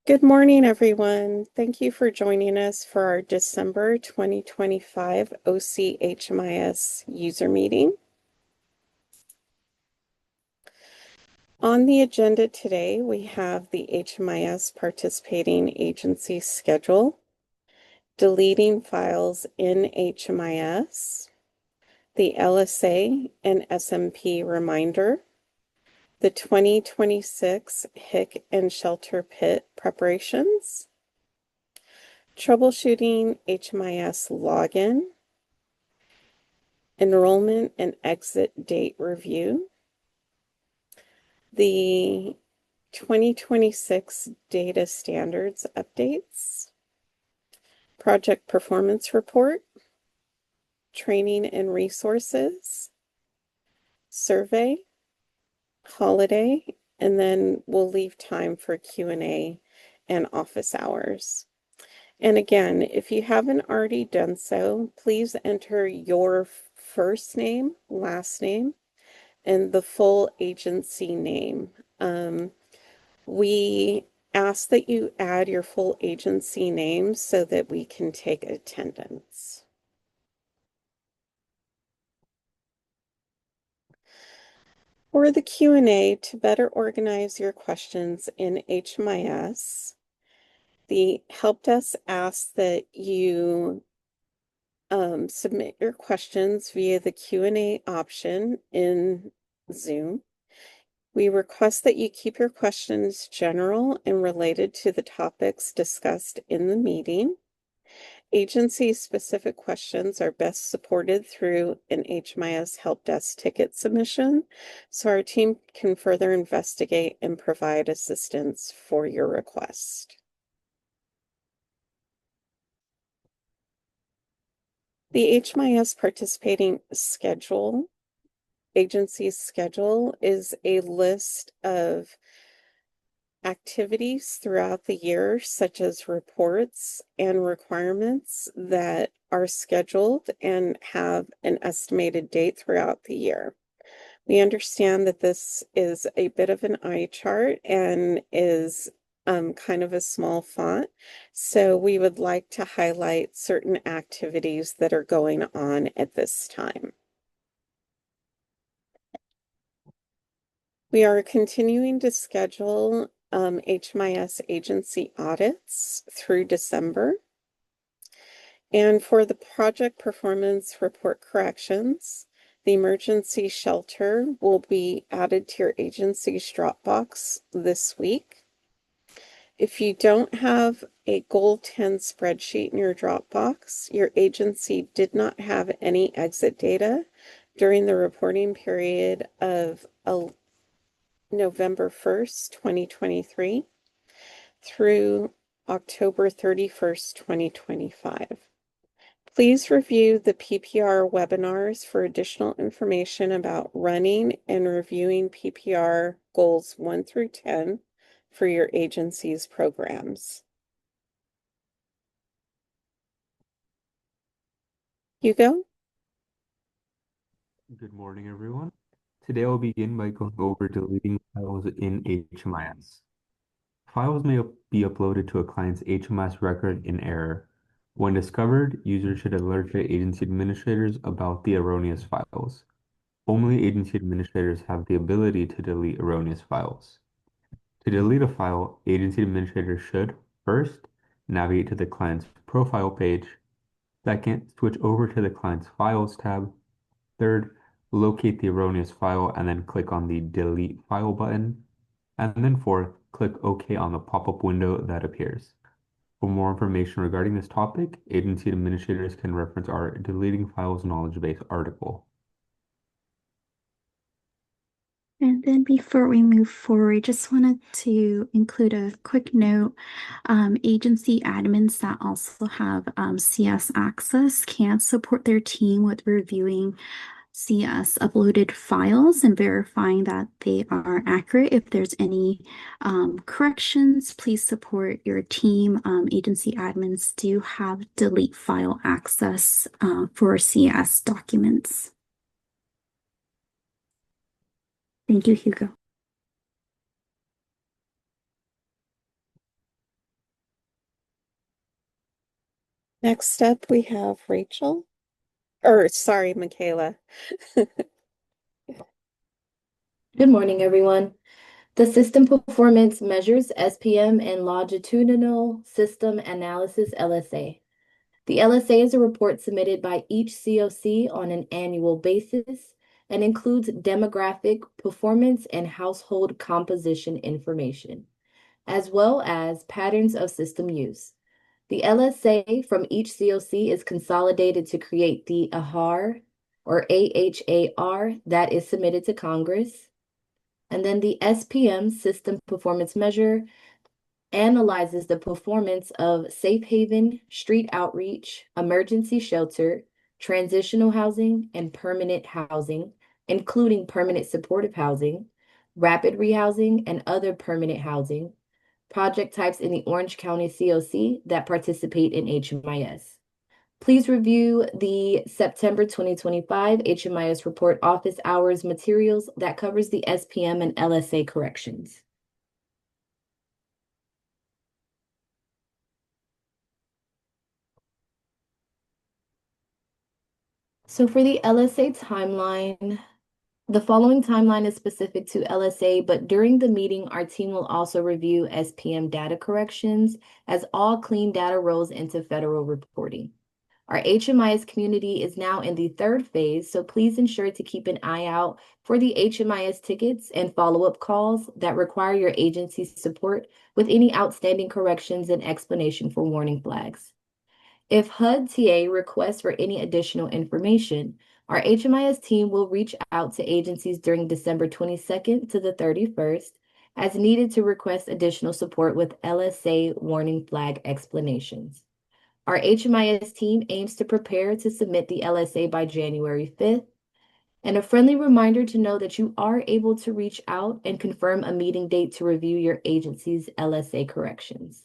Good morning, everyone. Thank you for joining us for our December 2025 OC HMIS user meeting. On the agenda today, we have the HMIS participating agency schedule, deleting files in HMIS, the LSA and SMP reminder, the 2026 HIC and shelter pit preparations, troubleshooting HMIS login, enrollment and exit date review, the 2026 data standards updates, project performance report, training and resources, survey, holiday, and then we'll leave time for Q&A and office hours. And again, if you haven't already done so, please enter your first name, last name, and the full agency name. We ask that you add your full agency name so that we can take attendance. For the Q&A, to better organize your questions in HMIS, the help desk asks that you submit your questions via the Q&A option in Zoom. We request that you keep your questions general and related to the topics discussed in the meeting. Agency-specific questions are best supported through an HMIS help desk ticket submission, so our team can further investigate and provide assistance for your request. The HMIS participating schedule, agency's schedule, is a list of activities throughout the year, such as reports and requirements that are scheduled and have an estimated date throughout the year. We understand that this is a bit of an eye chart and is kind of a small font, so we would like to highlight certain activities that are going on at this time. We are continuing to schedule HMIS agency audits through December. And for the project performance report corrections, the emergency shelter will be added to your agency's Dropbox this week. If you don't have a Goal 10 spreadsheet in your Dropbox, your agency did not have any exit data during the reporting period of November 1st, 2023 through October 31st, 2025. Please review the PPR webinars for additional information about running and reviewing PPR goals 1 through 10 for your agency's programs. Hugo? Good morning, everyone. Today I'll begin by going over deleting files in HMIS. Files may be uploaded to a client's HMIS record in error. When discovered, users should alert the agency administrators about the erroneous files. Only agency administrators have the ability to delete erroneous files. To delete a file, agency administrators should, first, navigate to the client's profile page. Second, switch over to the client's Files tab. Third, locate the erroneous file and then click on the Delete File button. And then fourth, click OK on the pop-up window that appears. For more information regarding this topic, agency administrators can reference our Deleting Files Knowledge Base article. And then before we move forward, just wanted to include a quick note. Agency admins that also have CS access can support their team with reviewing CS uploaded files and verifying that they are accurate. If there's any corrections, please support your team. Agency admins do have delete file access for CS documents. Thank you, Hugo. Next up, we have Rachel. Or, sorry, Michaela. Good morning, everyone. The System Performance Measures SPM and Longitudinal System Analysis LSA. The LSA is a report submitted by each COC on an annual basis and includes demographic, performance, and household composition information, as well as patterns of system use. The LSA from each COC is consolidated to create the AHAR or AHAR that is submitted to Congress. And then the SPM System Performance Measure analyzes the performance of safe haven, street outreach, emergency shelter, transitional housing, and permanent housing, including permanent supportive housing, rapid rehousing, and other permanent housing, project types in the Orange County COC that participate in HMIS. Please review the September 2025 HMIS report office hours materials that covers the SPM and LSA corrections. So for the LSA timeline, the following timeline is specific to LSA, but during the meeting, our team will also review SPM data corrections as all clean data rolls into federal reporting. Our HMIS community is now in the third phase, so please ensure to keep an eye out for the HMIS tickets and follow-up calls that require your agency's support with any outstanding corrections and explanation for warning flags. If HUD-TA requests for any additional information, our HMIS team will reach out to agencies during December 22nd to the 31st as needed to request additional support with LSA warning flag explanations. Our HMIS team aims to prepare to submit the LSA by January 5th. And a friendly reminder to know that you are able to reach out and confirm a meeting date to review your agency's LSA corrections.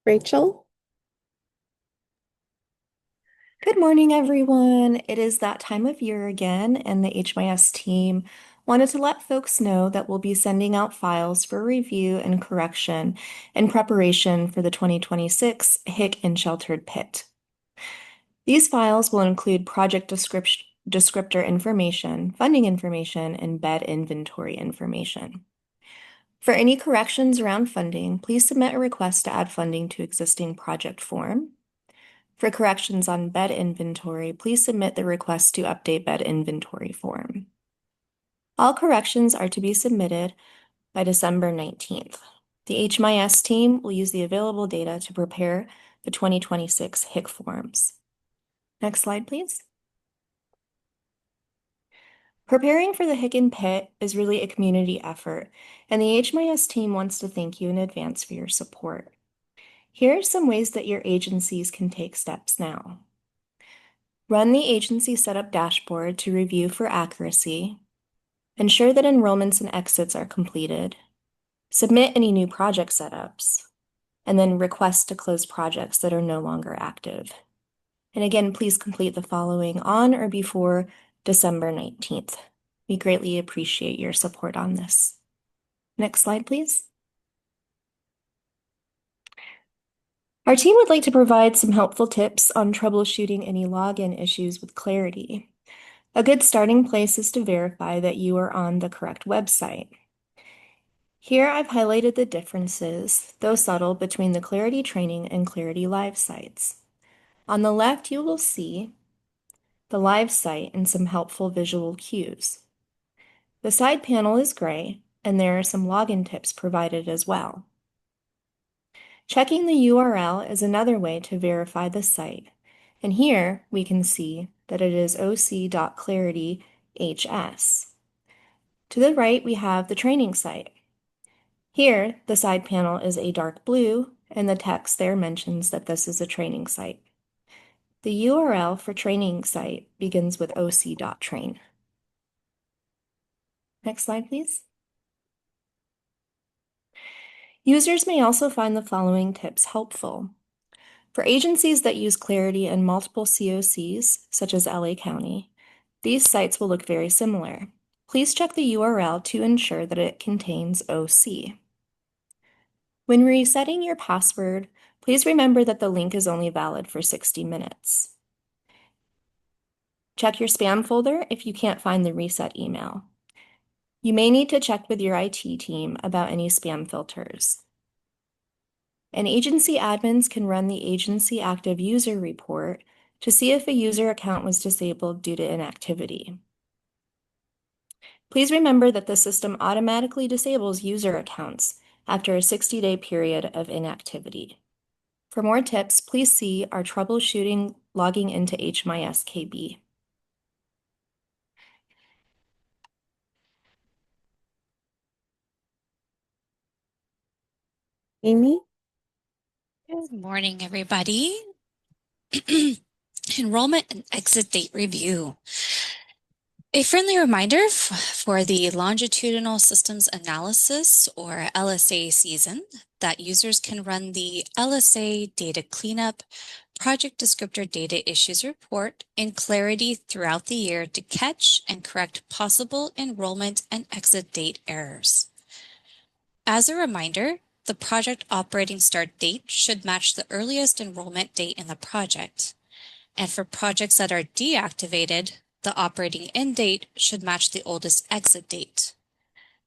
Rachel? Good morning, everyone. It is that time of year again, and the HMIS team wanted to let folks know that we'll be sending out files for review and correction in preparation for the 2026 HIC and Sheltered PIT. These files will include project descriptor information, funding information, and bed inventory information. For any corrections around funding, please submit a request to add funding to existing project form. For corrections on bed inventory, please submit the request to update bed inventory form. All corrections are to be submitted by December 19th. The HMIS team will use the available data to prepare the 2026 HIC forms. Next slide, please. Preparing for the HIC and PIT is really a community effort, and the HMIS team wants to thank you in advance for your support. Here are some ways that your agencies can take steps now. Run the agency setup dashboard to review for accuracy. Ensure that enrollments and exits are completed. Submit any new project setups, and then request to close projects that are no longer active. And again, please complete the following on or before December 19th. We greatly appreciate your support on this. Next slide, please. Our team would like to provide some helpful tips on troubleshooting any login issues with Clarity. A good starting place is to verify that you are on the correct website. Here I've highlighted the differences, though subtle, between the Clarity Training and Clarity Live sites. On the left, you will see the live site and some helpful visual cues. The side panel is gray, and there are some login tips provided as well. Checking the URL is another way to verify the site, and here we can see that it is oc.clarityhs. To the right, we have the training site. Here, the side panel is a dark blue, and the text there mentions that this is a training site. The URL for training site begins with oc.train. Next slide, please. Users may also find the following tips helpful. For agencies that use Clarity in multiple COCs, such as LA County, these sites will look very similar. Please check the URL to ensure that it contains OC. When resetting your password, please remember that the link is only valid for 60 minutes. Check your spam folder if you can't find the reset email. You may need to check with your IT team about any spam filters. And agency admins can run the agency active user report to see if a user account was disabled due to inactivity. Please remember that the system automatically disables user accounts after a 60-day period of inactivity. For more tips, please see our troubleshooting logging into HMIS KB. Amy? Good morning, everybody. Enrollment and exit date review. A friendly reminder for the longitudinal systems analysis or LSA season that users can run the LSA data cleanup project descriptor data issues report in Clarity throughout the year to catch and correct possible enrollment and exit date errors. As a reminder, the project operating start date should match the earliest enrollment date in the project. And for projects that are deactivated, the operating end date should match the oldest exit date.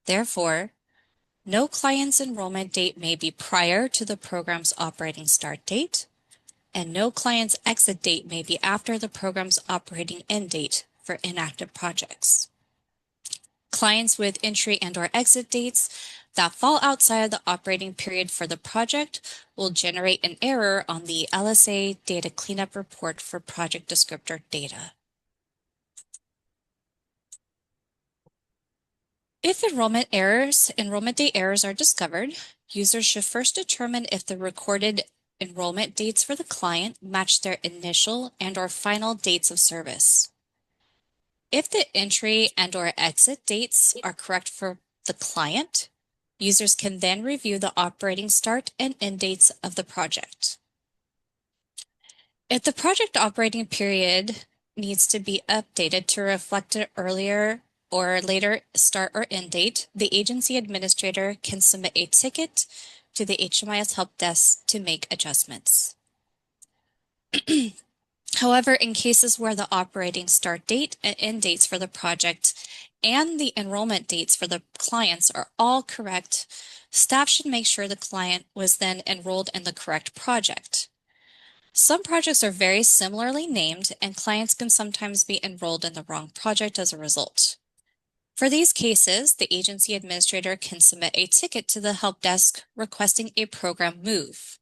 Therefore, no client's enrollment date may be prior to the program's operating start date, and no client's exit date may be after the program's operating end date for inactive projects. Clients with entry and/or exit dates that fall outside of the operating period for the project will generate an error on the LSA data cleanup report for project descriptor data. If enrollment date errors are discovered, users should first determine if the recorded enrollment dates for the client match their initial and/or final dates of service. If the entry and/or exit dates are correct for the client, users can then review the operating start and end dates of the project. If the project operating period needs to be updated to reflect an earlier or later start or end date, the agency administrator can submit a ticket to the HMIS help desk to make adjustments. However, in cases where the operating start date and end dates for the project and the enrollment dates for the clients are all correct, staff should make sure the client was then enrolled in the correct project. Some projects are very similarly named, and clients can sometimes be enrolled in the wrong project as a result. For these cases, the agency administrator can submit a ticket to the help desk requesting a program move.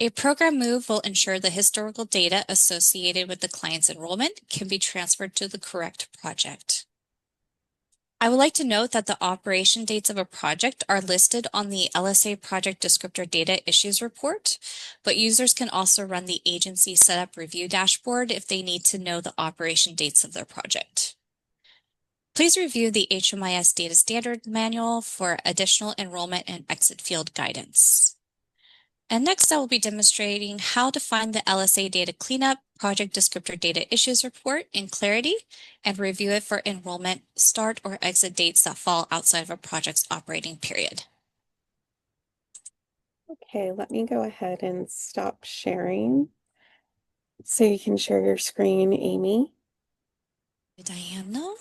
A program move will ensure the historical data associated with the client's enrollment can be transferred to the correct project. I would like to note that the operation dates of a project are listed on the LSA Project Descriptor Data Issues Report, but users can also run the agency setup review dashboard if they need to know the operation dates of their project. Please review the HMIS Data Standard Manual for additional enrollment and exit field guidance. And next, I will be demonstrating how to find the LSA Data Cleanup Project Descriptor Data Issues Report in Clarity and review it for enrollment start or exit dates that fall outside of a project's operating period. Okay, let me go ahead and stop sharing so you can share your screen, Amy. Diana?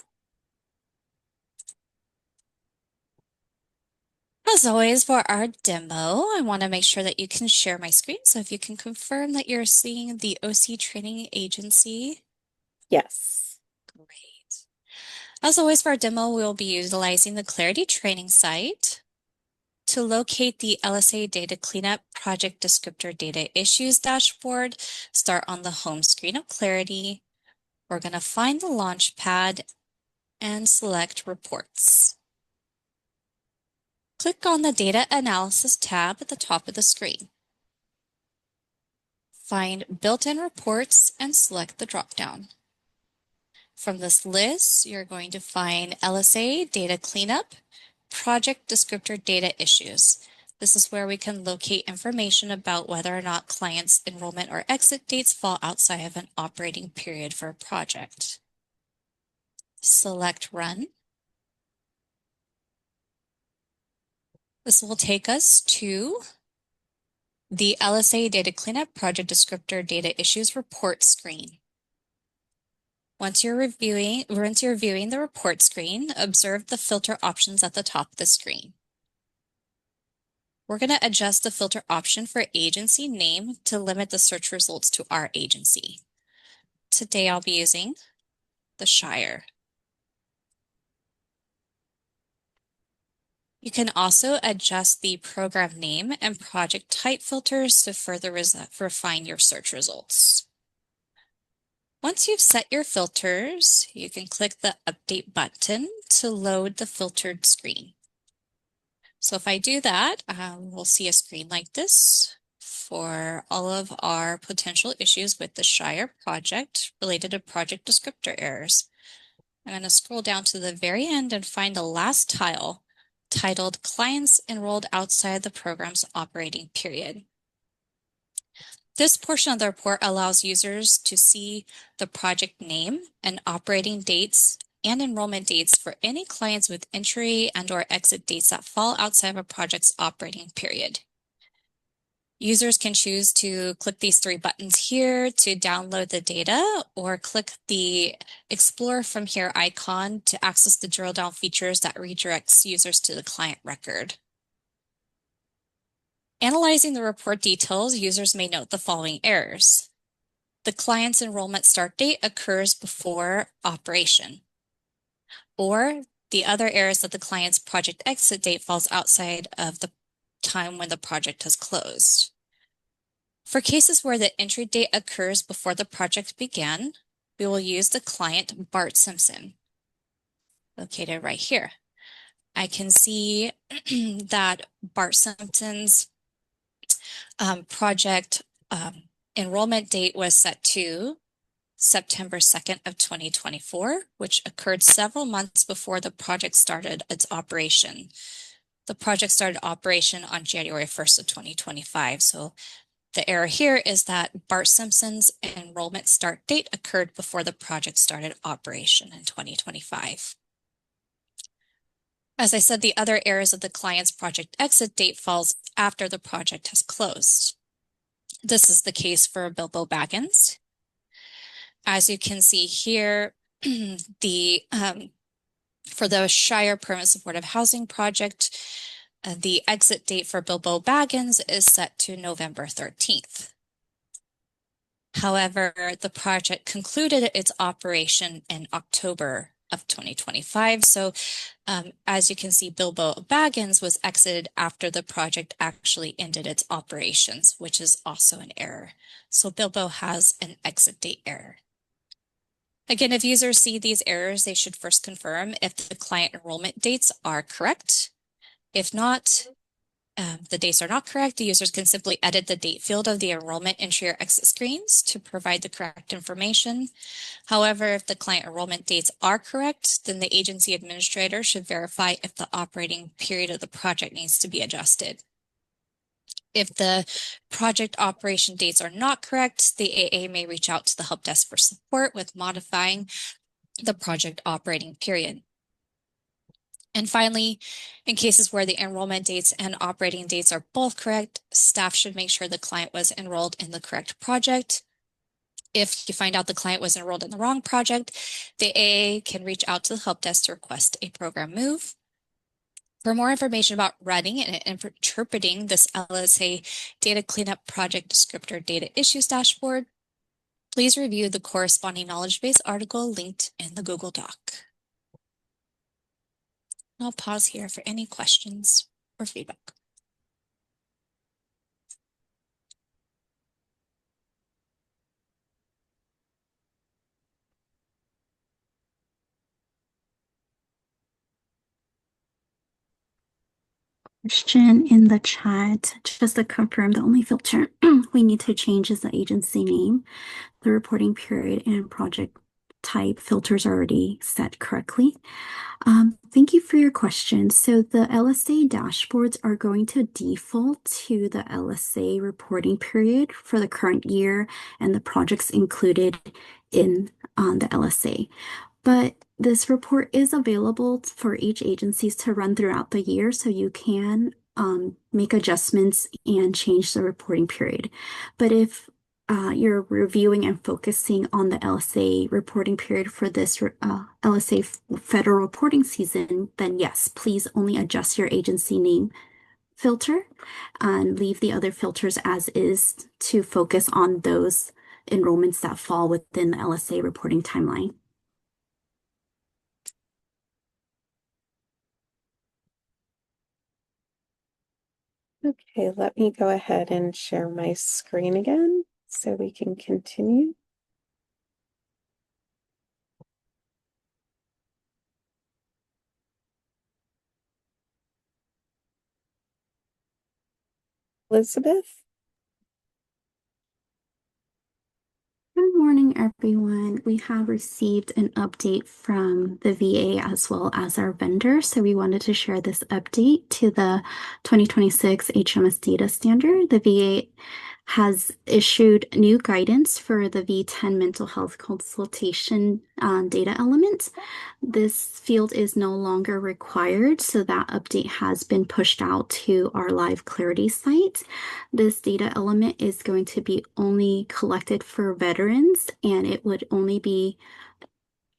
As always, for our demo, I want to make sure that you can share my screen. So if you can confirm that you're seeing the OC Training Agency. Yes. Great. As always, for our demo, we'll be utilizing the Clarity training site. To locate the LSA Data Cleanup Project Descriptor Data Issues dashboard, start on the home screen of Clarity. We're going to find the Launchpad and select Reports. Click on the Data Analysis tab at the top of the screen. Find Built-in Reports and select the dropdown. From this list, you're going to find LSA Data Cleanup, Project Descriptor Data Issues. This is where we can locate information about whether or not clients' enrollment or exit dates fall outside of an operating period for a project. Select Run. This will take us to the LSA Data Cleanup Project Descriptor Data Issues Report screen. Once you're viewing the report screen, observe the filter options at the top of the screen. We're going to adjust the filter option for agency name to limit the search results to our agency. Today I'll be using the Shire. You can also adjust the program name and project type filters to further refine your search results. Once you've set your filters, you can click the Update button to load the filtered screen. So if I do that, we'll see a screen like this for all of our potential issues with the Shire project related to project descriptor errors. I'm going to scroll down to the very end and find the last tile titled Clients Enrolled Outside the Program's Operating Period. This portion of the report allows users to see the project name and operating dates and enrollment dates for any clients with entry and/or exit dates that fall outside of a project's operating period. Users can choose to click these three buttons here to download the data, or click the Explore from Here icon to access the drill down features that redirects users to the client record. Analyzing the report details, users may note the following errors. The client's enrollment start date occurs before operation. Or the other error is that the client's project exit date falls outside of the time when the project has closed. For cases where the entry date occurs before the project began, we will use the client Bart Simpson, located right here. I can see that Bart Simpson's project enrollment date was set to September 2nd of 2024, which occurred several months before the project started its operation. The project started operation on January 1st of 2025. So the error here is that Bart Simpson's enrollment start date occurred before the project started operation in 2025. As I said, the other errors of the client's project exit date falls after the project has closed. This is the case for Bilbo Baggins. As you can see here, for the Shire Permanent Supportive Housing Project, the exit date for Bilbo Baggins is set to November 13th. However, the project concluded its operation in October of 2025. So as you can see, Bilbo Baggins was exited after the project actually ended its operations, which is also an error. So Bilbo has an exit date error. Again, if users see these errors, they should first confirm if the client enrollment dates are correct. If not, the dates are not correct, the users can simply edit the date field of the enrollment entry or exit screens to provide the correct information. However, if the client enrollment dates are correct, then the agency administrator should verify if the operating period of the project needs to be adjusted. If the project operation dates are not correct, the AA may reach out to the help desk for support with modifying the project operating period. And finally, in cases where the enrollment dates and operating dates are both correct, staff should make sure the client was enrolled in the correct project. If you find out the client was enrolled in the wrong project, the AA can reach out to the help desk to request a program move. For more information about running and interpreting this LSA Data Cleanup Project Descriptor Data Issues Dashboard, please review the corresponding knowledge base article linked in the Google Doc. I'll pause here for any questions or feedback. Question in the chat, just to confirm, the only filter we need to change is the agency name. The reporting period and project type filters are already set correctly. Thank you for your question. So the LSA dashboards are going to default to the LSA reporting period for the current year and the projects included in the LSA. But this report is available for each agencies to run throughout the year, so you can make adjustments and change the reporting period. But if you're reviewing and focusing on the LSA reporting period for this LSA federal reporting season, then yes, please only adjust your agency name filter and leave the other filters as is to focus on those enrollments that fall within the LSA reporting timeline. Okay, let me go ahead and share my screen again so we can continue. Elizabeth? Good morning, everyone. We have received an update from the VA as well as our vendor, so we wanted to share this update to the 2026 HMS data standard. The VA has issued new guidance for the V10 mental health consultation data element. This field is no longer required, so that update has been pushed out to our live Clarity site. This data element is going to be only collected for veterans, and it would only be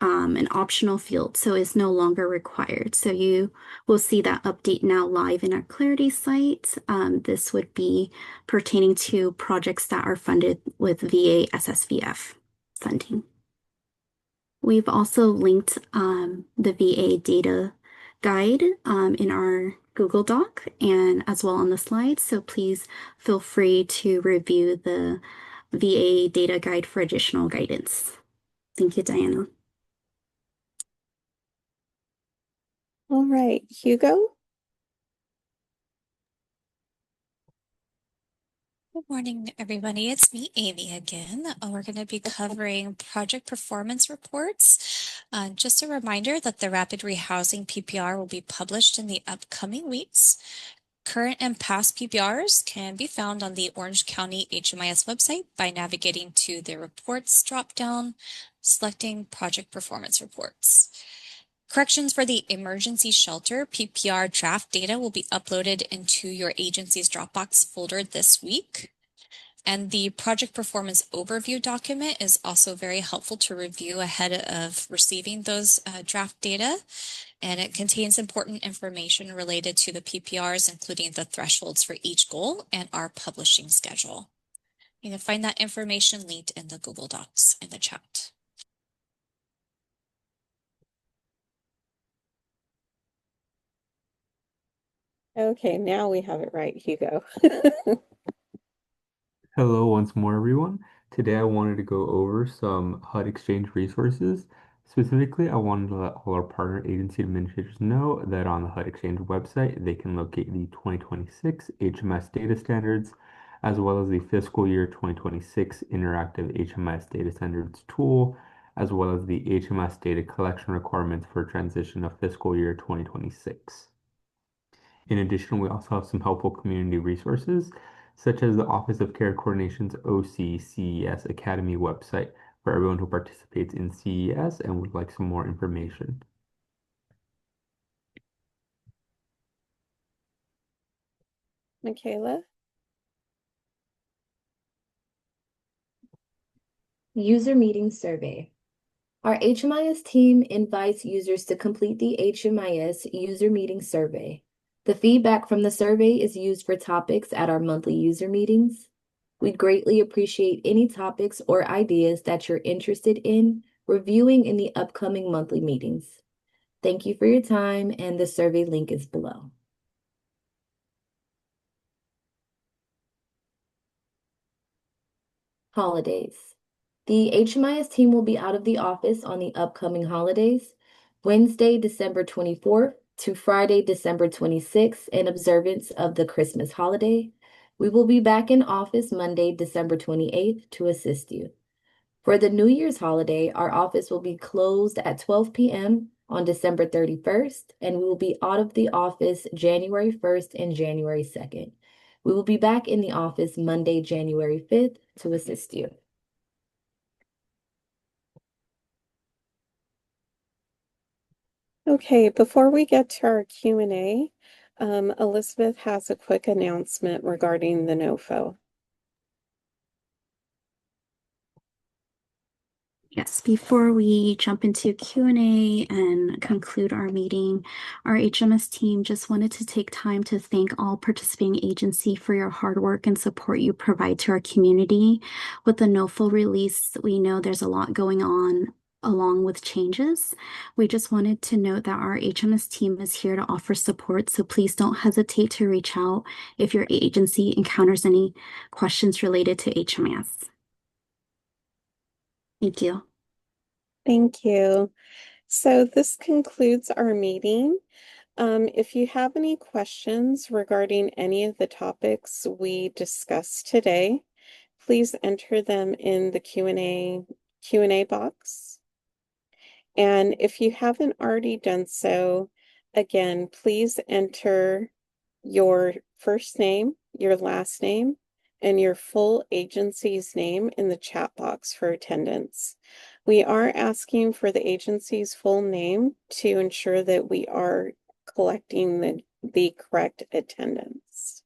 an optional field, so it's no longer required. So you will see that update now live in our Clarity site. This would be pertaining to projects that are funded with VA SSVF funding. We've also linked the VA data guide in our Google Doc and as well on the slides. So please feel free to review the VA data guide for additional guidance. Thank you, Diana. All right, Hugo? Good morning, everybody. It's me, Amy, again. We're going to be covering project performance reports. Just a reminder that the Rapid Rehousing PPR will be published in the upcoming weeks. Current and past PPRs can be found on the Orange County HMIS website by navigating to the Reports dropdown, selecting Project Performance Reports. Corrections for the emergency shelter PPR draft data will be uploaded into your agency's Dropbox folder this week. And the project performance overview document is also very helpful to review ahead of receiving those draft data. And it contains important information related to the PPRs, including the thresholds for each goal and our publishing schedule. You can find that information linked in the Google Docs in the chat. Okay, now we have it right, Hugo. Hello once more, everyone. Today I wanted to go over some HUD Exchange resources. Specifically, I wanted to let all our partner agency administrators know that on the HUD Exchange website, they can locate the 2026 HMS data standards, as well as the fiscal year 2026 interactive HMS data standards tool, as well as the HMS data collection requirements for transition of fiscal year 2026. In addition, we also have some helpful community resources, such as the Office of Care Coordination's OC CES Academy website for everyone who participates in CES and would like some more information. Michaela? User meeting survey. Our HMIS team invites users to complete the HMIS user meeting survey. The feedback from the survey is used for topics at our monthly user meetings. We'd greatly appreciate any topics or ideas that you're interested in reviewing in the upcoming monthly meetings. Thank you for your time, and the survey link is below. Holidays. The HMIS team will be out of the office on the upcoming holidays, Wednesday, December 24th to Friday, December 26th, in observance of the Christmas holiday. We will be back in office Monday, December 28th to assist you. For the New Year's holiday, our office will be closed at 12 p.m. on December 31st, and we will be out of the office January 1st and January 2nd. We will be back in the office Monday, January 5th to assist you. Okay, before we get to our Q&A, Elizabeth has a quick announcement regarding the NOFO. Yes, before we jump into Q&A and conclude our meeting, our HMS team just wanted to take time to thank all participating agency for your hard work and support you provide to our community. With the NOFO release, we know there's a lot going on along with changes. We just wanted to note that our HMS team is here to offer support, so please don't hesitate to reach out if your agency encounters any questions related to HMIS. Thank you. Thank you. So this concludes our meeting. If you have any questions regarding any of the topics we discussed today, please enter them in the Q&A box. And if you haven't already done so, again, please enter your first name, your last name, and your full agency's name in the chat box for attendance. We are asking for the agency's full name to ensure that we are collecting the correct attendance.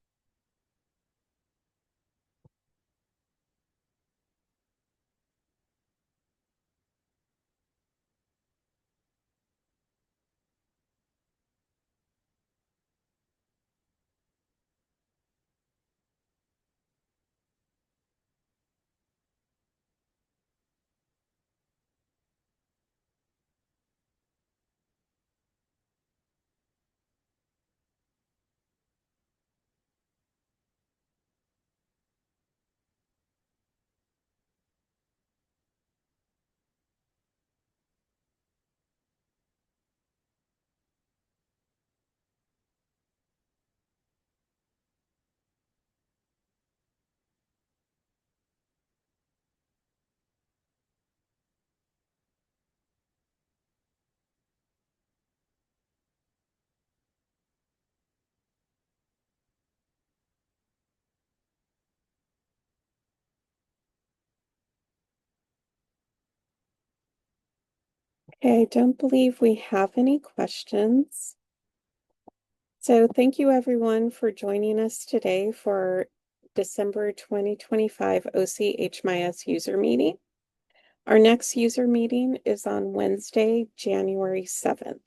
Okay, I don't believe we have any questions. So thank you everyone for joining us today for December 2025 OCHMIS user meeting. Our next user meeting is on Wednesday, January 7th.